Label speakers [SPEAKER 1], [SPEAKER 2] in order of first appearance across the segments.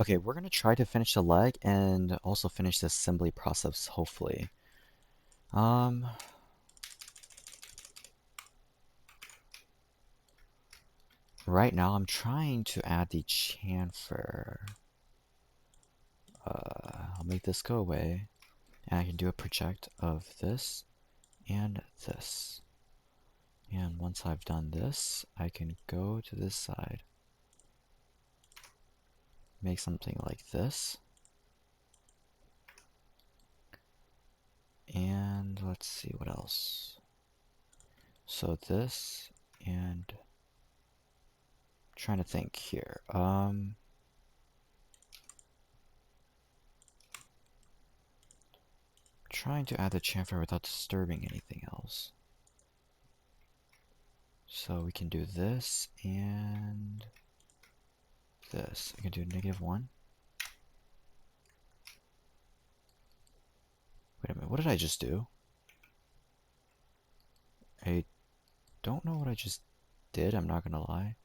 [SPEAKER 1] Okay, we're gonna try to finish the leg and also finish the assembly process, hopefully. Um, right now I'm trying to add the chamfer. I'll make this go away, and I can do a project of this and this. And once I've done this, I can go to this side, make something like this, and let's see what else. So this, and trying to think here. Trying to add the chamfer without disturbing anything else. So we can do this and this. I can do -1. Wait a minute, what did I just do? I don't know what I just did, I'm not gonna lie.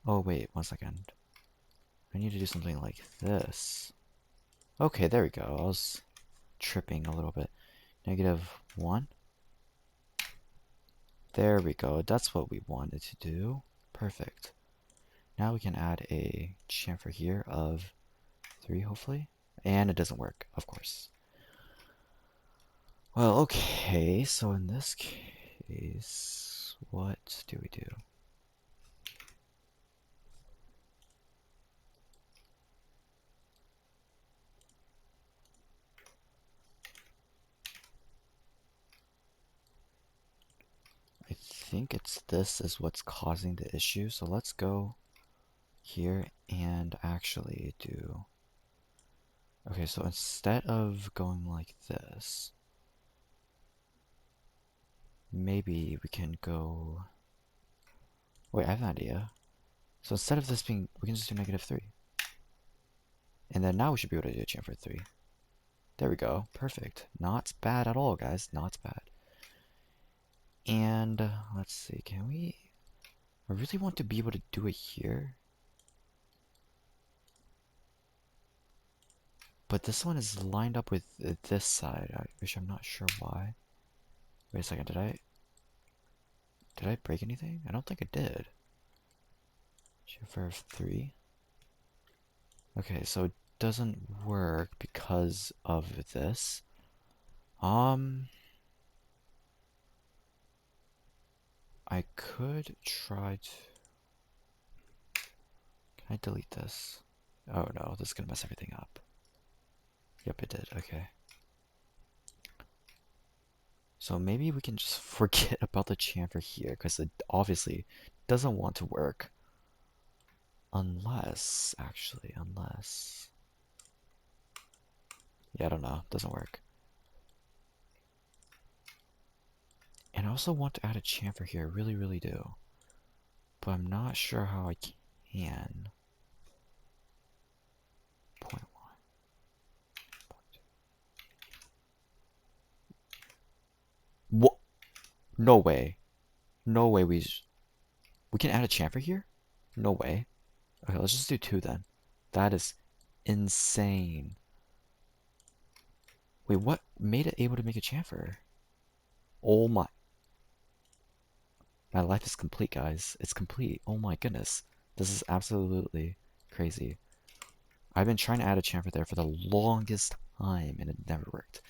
[SPEAKER 1] Oh wait, 1 second. I need to do something like this. Okay, there we go. I was tripping a little bit. -1. There we go. That's what we wanted to do. Perfect. Now we can add a chamfer here of 3, hopefully. And it doesn't work, of course. Well, okay, so in this case, what do we do? I think it's this is what's causing the issue, so let's go here and actually do... Okay, so instead of going like this, maybe we can go... Wait, I have an idea. So instead of this being, we can just do -3. And then now we should be able to do a chamfer 3. There we go. Perfect. Not bad at all, guys. Not bad. And let's see, can we... I really want to be able to do it here. But this one is lined up with this side, which I'm not sure why. Wait a second, did I break anything? I don't think I did. Chamfer 3. Okay, so it doesn't work because of this. I could try to... Can I delete this? Oh no, this is gonna mess everything up. Yep, it did. Okay. So maybe we can just forget about the chamfer here, because it obviously doesn't want to work. Unless, actually, unless... Yeah, I don't know. Doesn't work. And I also want to add a chamfer here. I really, really do. But I'm not sure how I can. Point 1. Point 2. What? No way. No way we can add a chamfer here? No way. Okay, let's just do 2 then. That is insane. Wait, what made it able to make a chamfer? Oh my. My life is complete, guys. It's complete. Oh my goodness. This is absolutely crazy. I've been trying to add a chamfer there for the longest time and it never worked.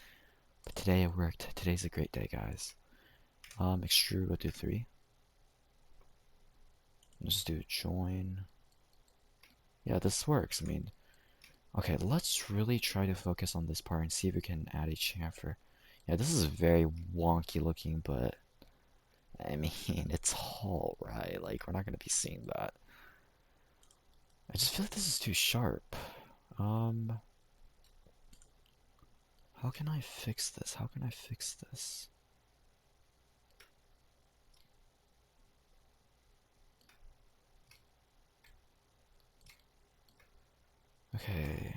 [SPEAKER 1] But today it worked. Today's a great day, guys. Extrude, we'll do 3. Let's do join. Yeah, this works. I mean, okay, let's really try to focus on this part and see if we can add a chamfer. Yeah, this is very wonky looking, but I mean, it's all right. Like, we're not going to be seeing that. I just feel like this is too sharp. How can I fix this? How can I fix this? Okay,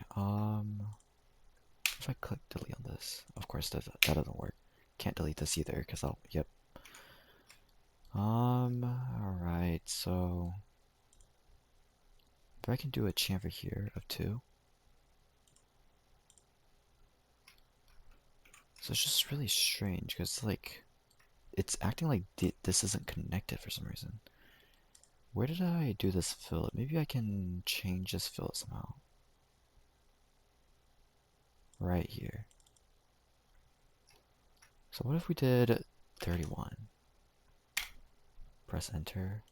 [SPEAKER 1] if I click delete on this, of course that doesn't work. Can't delete this either, because I'll, yep. Alright, so if I can do a chamfer here of 2, So it's just really strange because like it's acting like this isn't connected for some reason. Where did I do this fillet? Maybe I can change this fillet somehow. Right here. So what if we did 31? Press enter.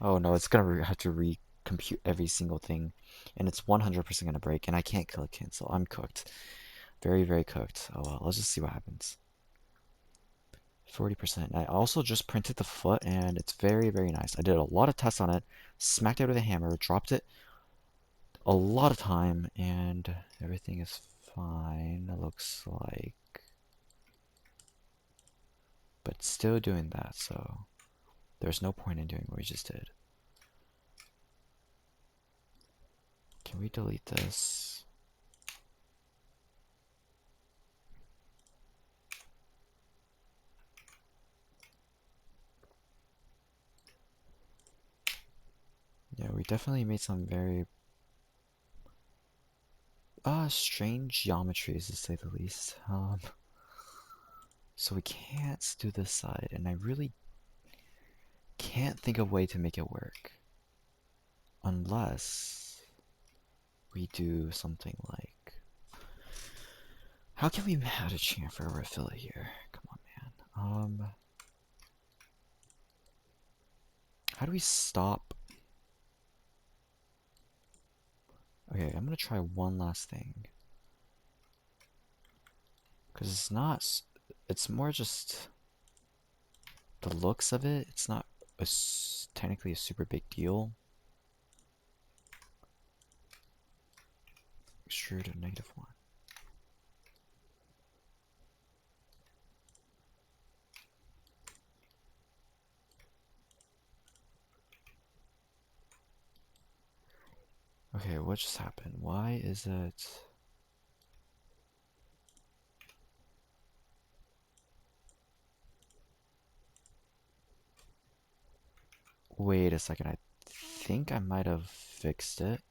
[SPEAKER 1] Oh no, it's gonna have to recompute every single thing, and it's 100% gonna break, and I can't click cancel. I'm cooked. Very, very cooked. Oh well, let's just see what happens. 40%. I also just printed the foot, and it's very, very nice. I did a lot of tests on it, smacked it with a hammer, dropped it a lot of time, and everything is fine, it looks like. But still doing that, so there's no point in doing what we just did. Can we delete this? Yeah, we definitely made some very strange geometries to say the least. So we can't do this side, and I really can't think of a way to make it work. Unless we do something like... How can we add a chamfer or a fillet here? Come on, man. How do we stop? Okay, I'm gonna try one last thing. Because it's not... It's more just... The looks of it, it's not technically a super big deal. Extrude a -1. Okay, what just happened? Why is it... Wait a second, I think I might have fixed it.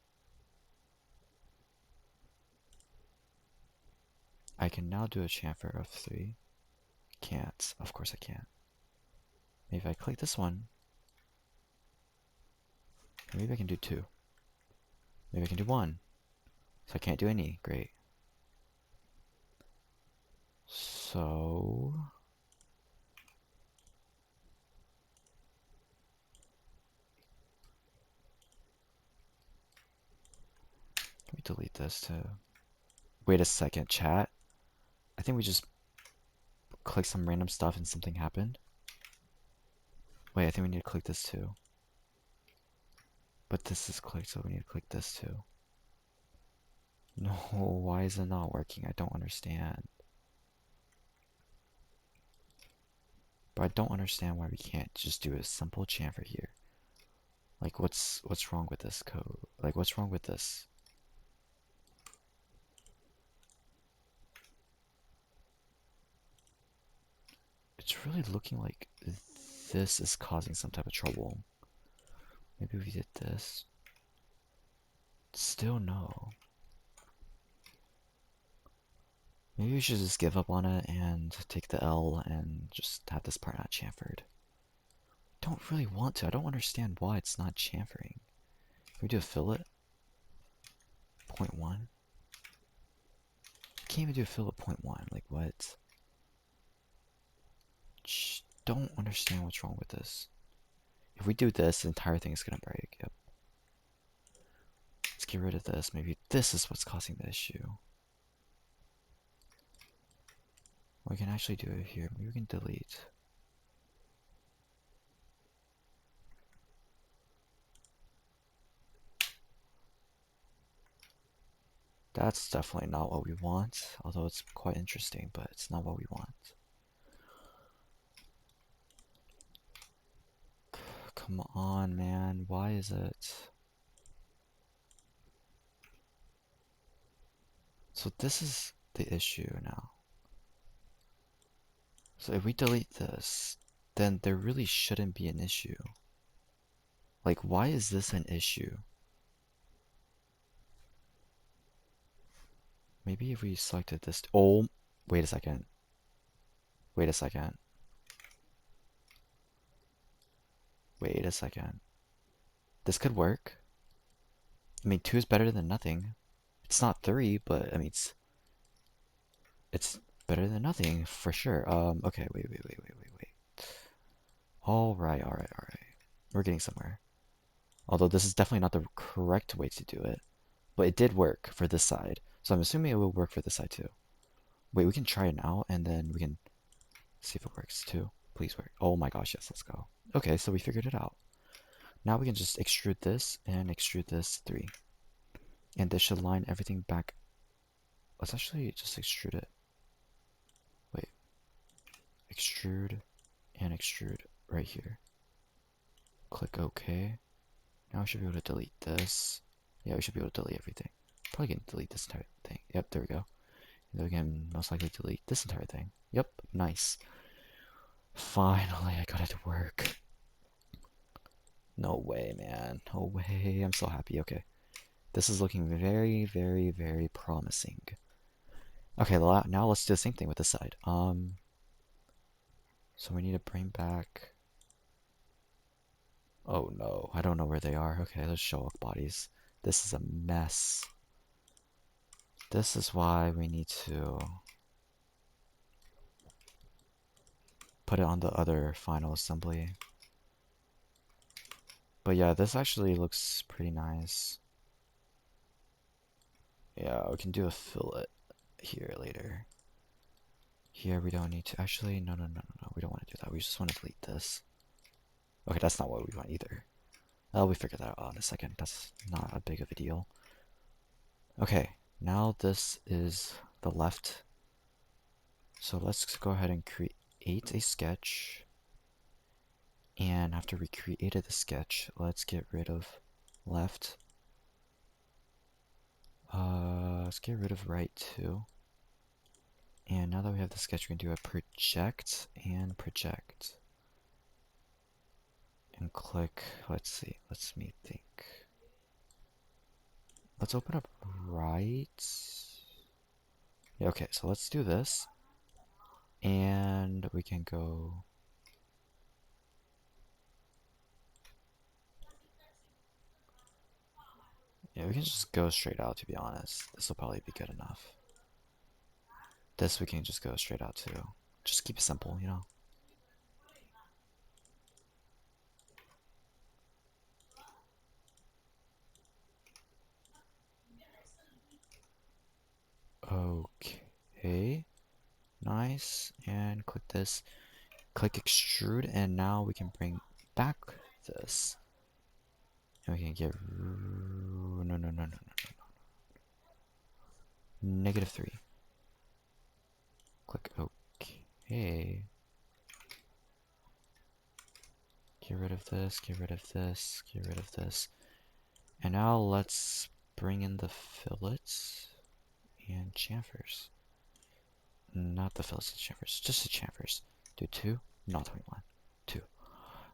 [SPEAKER 1] I can now do a chamfer of 3. Can't. Of course I can't. Maybe if I click this one. Maybe I can do 2. Maybe I can do 1. So I can't do any. Great. So... Let me delete this too. Wait a second, chat. I think we just clicked some random stuff and something happened. Wait, I think we need to click this too. But this is clicked, so we need to click this too. No, why is it not working? I don't understand. But I don't understand why we can't just do a simple chamfer here. Like, what's wrong with this code? Like, what's wrong with this? It's really looking like this is causing some type of trouble. Maybe we did this. Still no. Maybe we should just give up on it and take the L and just have this part not chamfered. Don't really want to. I don't understand why it's not chamfering. Can we do a fillet? 0.1? Can't even do a fillet 0.1. Like, what? Don't understand what's wrong with this. If we do this, the entire thing is gonna break. Yep. Let's get rid of this. Maybe this is what's causing the issue. We can actually do it here. Maybe we can delete. That's definitely not what we want, although it's quite interesting, but it's not what we want. Come on, man. Why is it? So this is the issue now. So if we delete this, then there really shouldn't be an issue. Like, why is this an issue? Maybe if we selected this... Oh, Wait a second. Wait a second. Wait a second. This could work. I mean, 2 is better than nothing. It's not 3, but I mean, it's better than nothing for sure. Okay, wait. All right. We're getting somewhere. Although this is definitely not the correct way to do it, but it did work for this side. So I'm assuming it will work for this side too. Wait, we can try it now, and then we can see if it works too. Please work. Oh my gosh, yes, let's go. Okay, so we figured it out. Now we can just extrude this and extrude this 3. And this should line everything back. Let's actually just extrude it. Wait. Extrude and extrude right here. Click OK. Now we should be able to delete this. Yeah, we should be able to delete everything. Probably can delete this entire thing. Yep, there we go. And then we can most likely delete this entire thing. Yep, nice. Finally, I got it to work. No way, man. No way. I'm so happy. Okay. This is looking very promising. Okay, now let's do the same thing with this side. So we need to bring back... Oh no, I don't know where they are. Okay, let's show off bodies. This is a mess. This is why we need to put it on the other final assembly. But yeah, this actually looks pretty nice. Yeah, we can do a fillet here later. Here we don't need to. Actually, no. We don't want to do that. We just want to delete this. Okay, that's not what we want either. We figure that out in a second. That's not a big of a deal. Okay, now this is the left. So let's go ahead and create a sketch. And after we created the sketch, let's get rid of left. Let's get rid of right too. And now that we have the sketch, we can do a project and project. And click, let's see, let's me think. Let's open up right. Yeah, okay, so let's do this. And we can go... Yeah, we can just go straight out, to be honest. This will probably be good enough. This we can just go straight out to. Just keep it simple, you know? Okay. Nice. And click this. Click extrude, and now we can bring back this. And we can get... No. -3. Click OK. Get rid of this, get rid of this, get rid of this. And now let's bring in the fillets and chamfers. Not the fillets and chamfers, just the chamfers. Do 2, not 21. 2.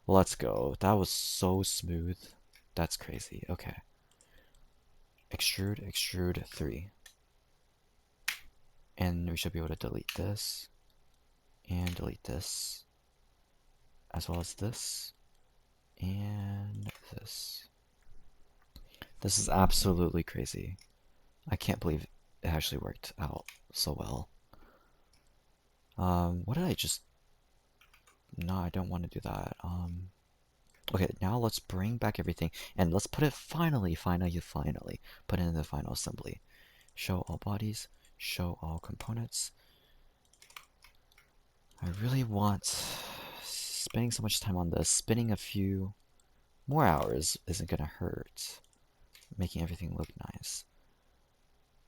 [SPEAKER 1] Let's go. That was so smooth. That's crazy. Okay. Extrude, extrude 3. And we should be able to delete this. And delete this. As well as this. And this. This is absolutely crazy. I can't believe it actually worked out so well. What did I just... No, I don't want to do that. Okay, now let's bring back everything and let's put it finally put it in the final assembly. Show all bodies, show all components. I really want... Spending so much time on this, spending a few more hours isn't gonna hurt. Making everything look nice.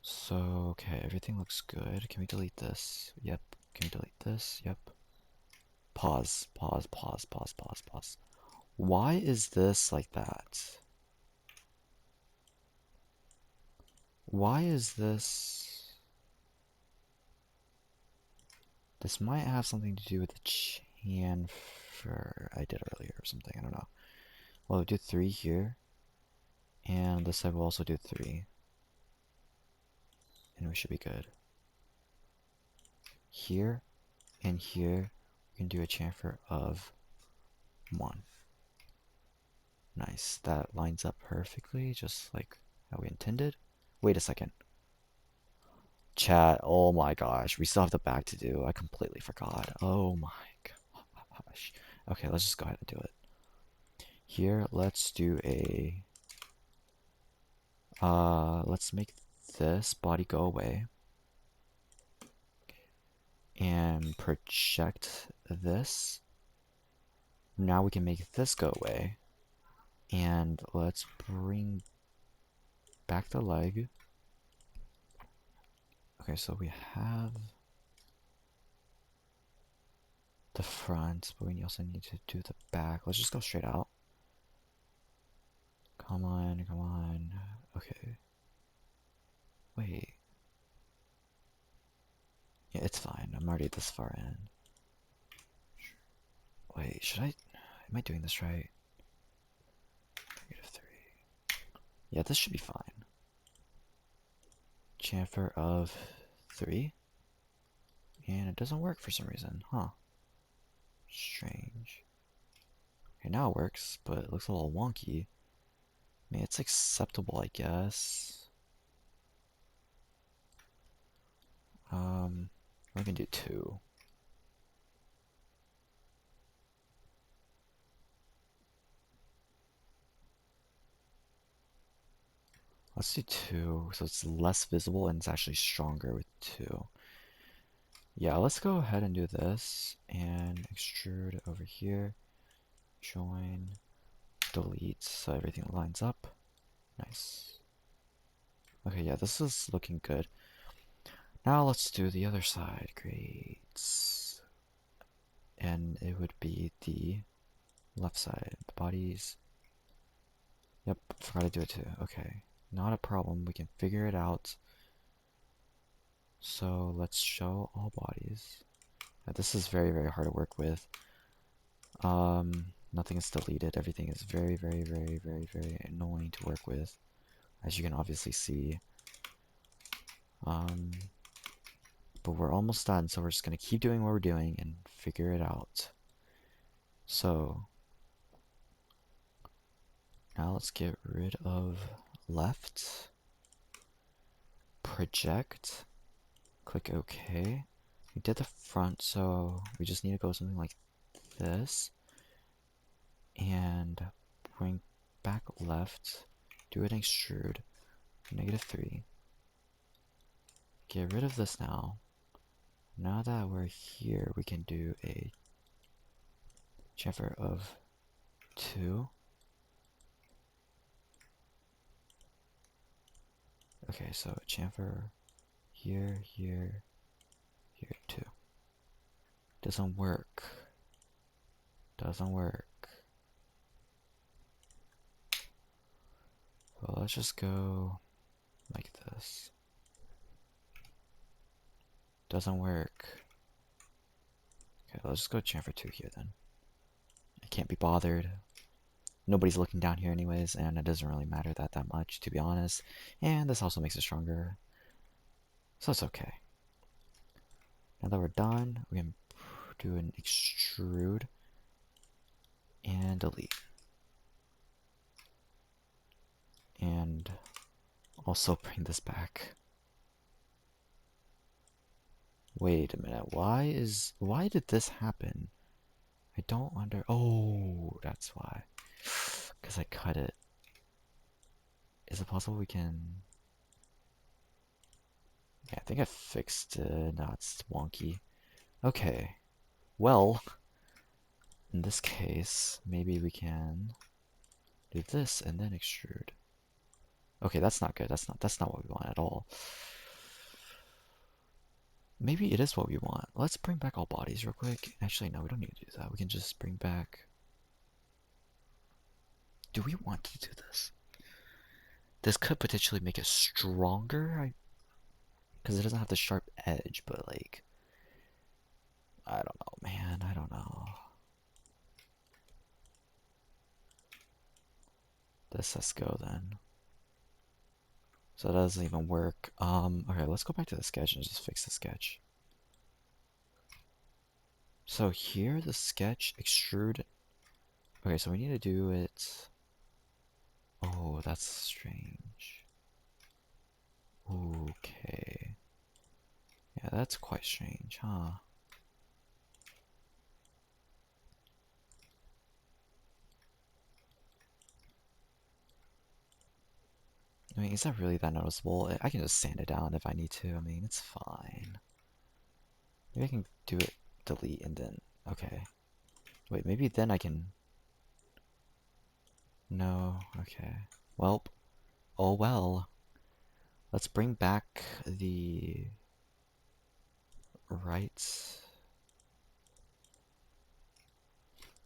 [SPEAKER 1] So, okay, everything looks good. Can we delete this? Yep. Can we delete this? Yep. Pause. Why is this like that? Why is this... This might have something to do with the chamfer I did earlier or something. I don't know. Well, we'll do 3 here. And this side will also do 3. And we should be good. here and here, we can do a chamfer of 1. Nice. That lines up perfectly, just like how we intended. Wait a second. Chat, oh my gosh, we still have the back to do. I completely forgot. Oh my gosh. Okay, let's just go ahead and do it. Here, let's do a... let's make this body go away. And project this. Now we can make this go away. And let's bring back the leg. Okay, so we have the front, but we also need to do the back. Let's just go straight out. Come on, come on. Okay. Wait. Yeah, it's fine. I'm already this far in. Wait, should I... Am I doing this right? -3. Yeah, this should be fine. Chamfer of 3. And it doesn't work for some reason, huh? Strange. Okay, now it works, but it looks a little wonky. I mean, it's acceptable, I guess. We're gonna do 2. Let's do 2, so it's less visible and it's actually stronger with 2. Yeah, let's go ahead and do this and extrude over here. Join, delete, so everything lines up. Nice. Okay, yeah, this is looking good. Now let's do the other side. Great. And it would be the left side. Bodies. Yep, forgot to do it too. Okay, not a problem. We can figure it out. So let's show all bodies. Yeah, this is very, very hard to work with. Nothing is deleted. Everything is very, very, very, very, very annoying to work with, as you can obviously see. But we're almost done, so we're just gonna keep doing what we're doing and figure it out. So now let's get rid of left. Project. Click OK. We did the front, so we just need to go something like this. And bring back left. Do an extrude. -3. Get rid of this now. Now that we're here, we can do a chamfer of 2. Okay, so chamfer here, here, here, 2. Doesn't work. Doesn't work. Well, let's just go like this. Doesn't work. Okay, let's just go chamfer 2 here then. I can't be bothered. Nobody's looking down here anyways, and it doesn't really matter that much, to be honest. And this also makes it stronger. So it's okay. Now that we're done, we can do an extrude and delete. And also bring this back. Wait a minute, why did this happen? I don't oh, that's why. Because I cut it. Is it possible we can... Yeah, I think I fixed it. No, it's wonky. Okay. Well, in this case, maybe we can do this and then extrude. Okay, that's not good. That's not what we want at all. Maybe it is what we want. Let's bring back all bodies real quick. Actually, no, we don't need to do that. We can just bring back... Do we want to do this? This could potentially make it stronger, because it doesn't have the sharp edge, but like... I don't know, man. I don't know. Let's go then. So that doesn't even work. Okay, let's go back to the sketch and just fix the sketch. So here, the sketch, extrude. Okay, so we need to do it. Oh, that's strange. Okay. Yeah, that's quite strange, huh? I mean, is that really that noticeable? I can just sand it down if I need to. I mean, it's fine. Maybe I can do it, delete, and then... Okay. Wait, maybe then I can... No, okay. Well, oh well. Let's bring back the... Right.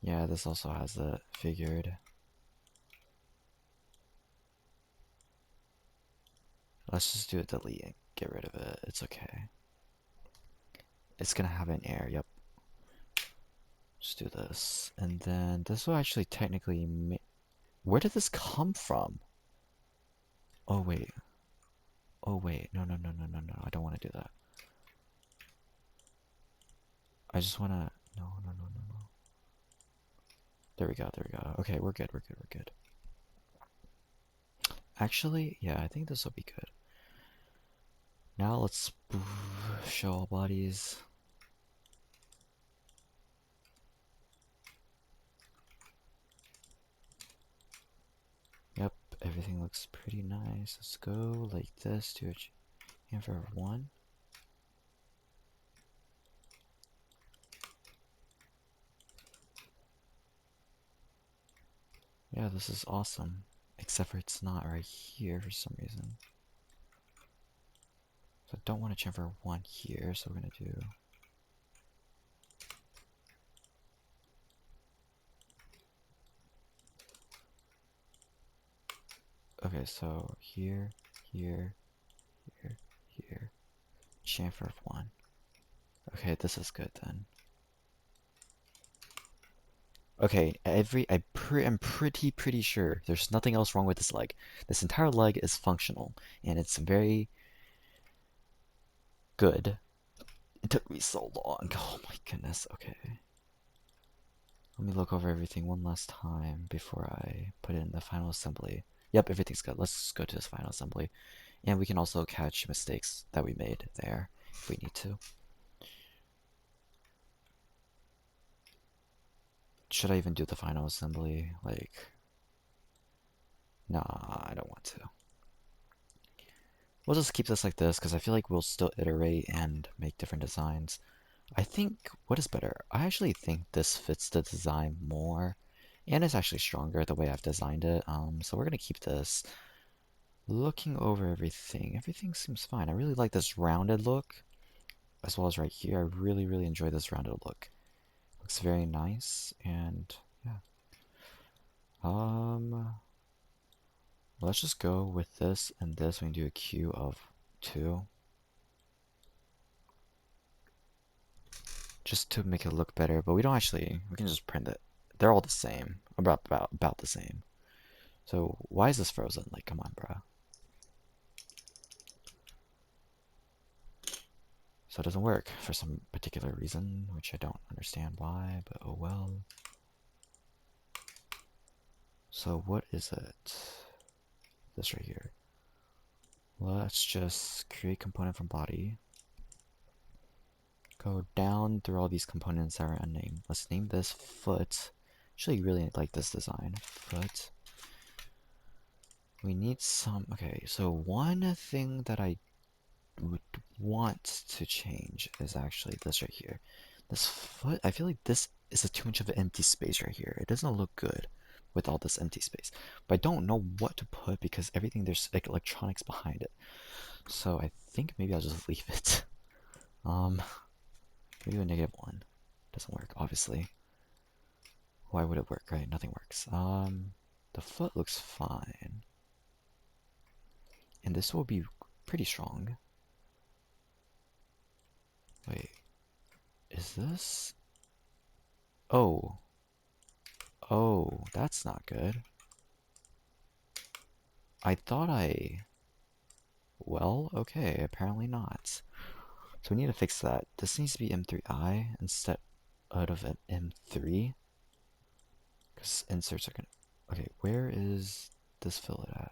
[SPEAKER 1] Yeah, this also has the figured. Let's just do a delete and get rid of it. It's okay. It's gonna have an error, yep. Just do this. And then this will actually technically where did this come from? Oh wait. Oh wait. No, no, no, no, no, no. I don't want to do that. I just want to... No, no, no, no, no. There we go, there we go. Okay, we're good, we're good, we're good. Actually, yeah, I think this will be good. Now let's show all bodies. Yep, everything looks pretty nice. Let's go like this to a chamfer of 1. Yeah, this is awesome. Except for it's not right here for some reason. So I don't want to chamfer 1 here, so we're going to do... Okay, so here, here, here, here. Chamfer of 1. Okay, this is good then. Okay, I'm pretty sure there's nothing else wrong with this leg. This entire leg is functional, and it's very good. It took me so long. Oh my goodness. Okay. Let me look over everything one last time before I put it in the final assembly. Yep, everything's good. Let's go to this final assembly. And we can also catch mistakes that we made there if we need to. Should I even do the final assembly? Like, nah, I don't want to. We'll just keep this like this because I feel like we'll still iterate and make different designs. I think, what is better? I actually think this fits the design more and it's actually stronger the way I've designed it. So we're gonna keep this. Looking over everything, everything seems fine. I really like this rounded look as well as right here. I really enjoy this rounded look. Looks very nice and yeah. Um, let's just go with this and this. We can do a queue of 2. Just to make it look better, but we don't actually, we can just print it. They're all the same, about the same. So why is this frozen? Like, come on, bro. So it doesn't work for some particular reason, which I don't understand why, but oh well. So what is it? This right here. Let's just create component from body. Go down through all these components that are unnamed. Let's name this foot. Actually, really like this design. Foot. We need some... Okay, so one thing that I would want to change is actually this right here. This foot, I feel like this is too much of an empty space right here. It doesn't look good with all this empty space. But I don't know what to put because everything, there's like electronics behind it. So I think maybe I'll just leave it. Maybe a -1. Doesn't work, obviously. Why would it work, right? Nothing works. The foot looks fine. And this will be pretty strong. Wait, is this? Oh. Oh, that's not good. I thought I... Well, okay, apparently not. So we need to fix that. This needs to be M3I instead. out of an M3? Because inserts are gonna... Okay, where is this fillet at?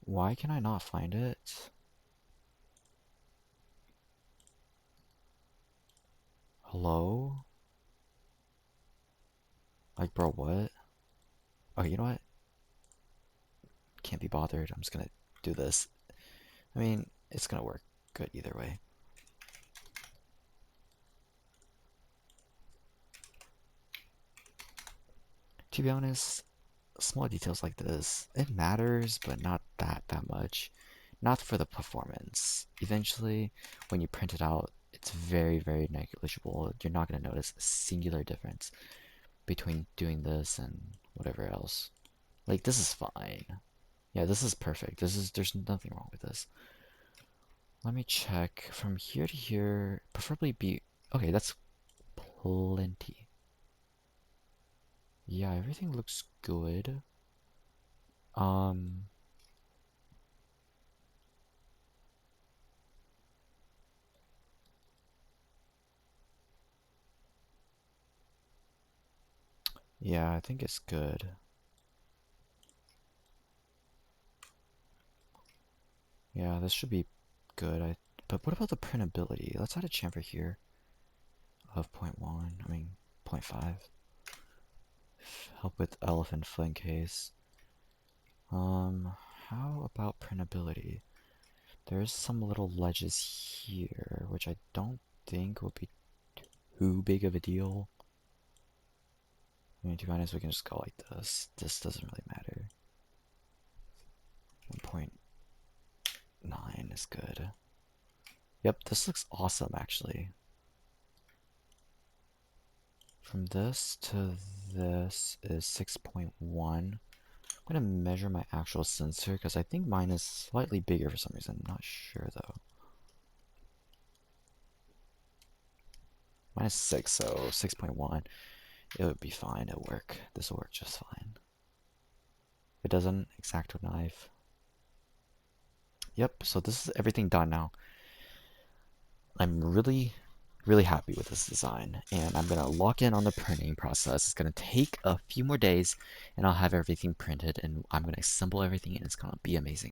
[SPEAKER 1] Why can I not find it? Hello? Like, bro, what? Oh, you know what? Can't be bothered. I'm just gonna do this. I mean, it's gonna work good either way. To be honest, small details like this, it matters, but not that much. Not for the performance. Eventually, when you print it out, it's very negligible. You're not gonna notice a singular difference between doing this and whatever else. Like, this is fine. Yeah, this is perfect. There's nothing wrong with this. Let me check from here to here, preferably be, okay, that's plenty. Yeah, everything looks good. Um, yeah, I think it's good. Yeah, this should be good. But what about the printability? Let's add a chamfer here of 0.1, I mean 0.5. Help with elephant foot in case. How about printability? There's some little ledges here, which I don't think will be too big of a deal. I mean, to be honest, we can just go like this. This doesn't really matter. 1.9 is good. Yep, this looks awesome actually. From this to this is 6.1. I'm gonna measure my actual sensor because I think mine is slightly bigger for some reason. I'm not sure though. Mine is 6, so 6.1. It would be fine. It'll work. This will work just fine. If it doesn't, X-Acto knife. Yep, so this is everything done now. I'm really happy with this design, and I'm gonna lock in on the printing process. It's gonna take a few more days, and I'll have everything printed, and I'm gonna assemble everything, and it's gonna be amazing.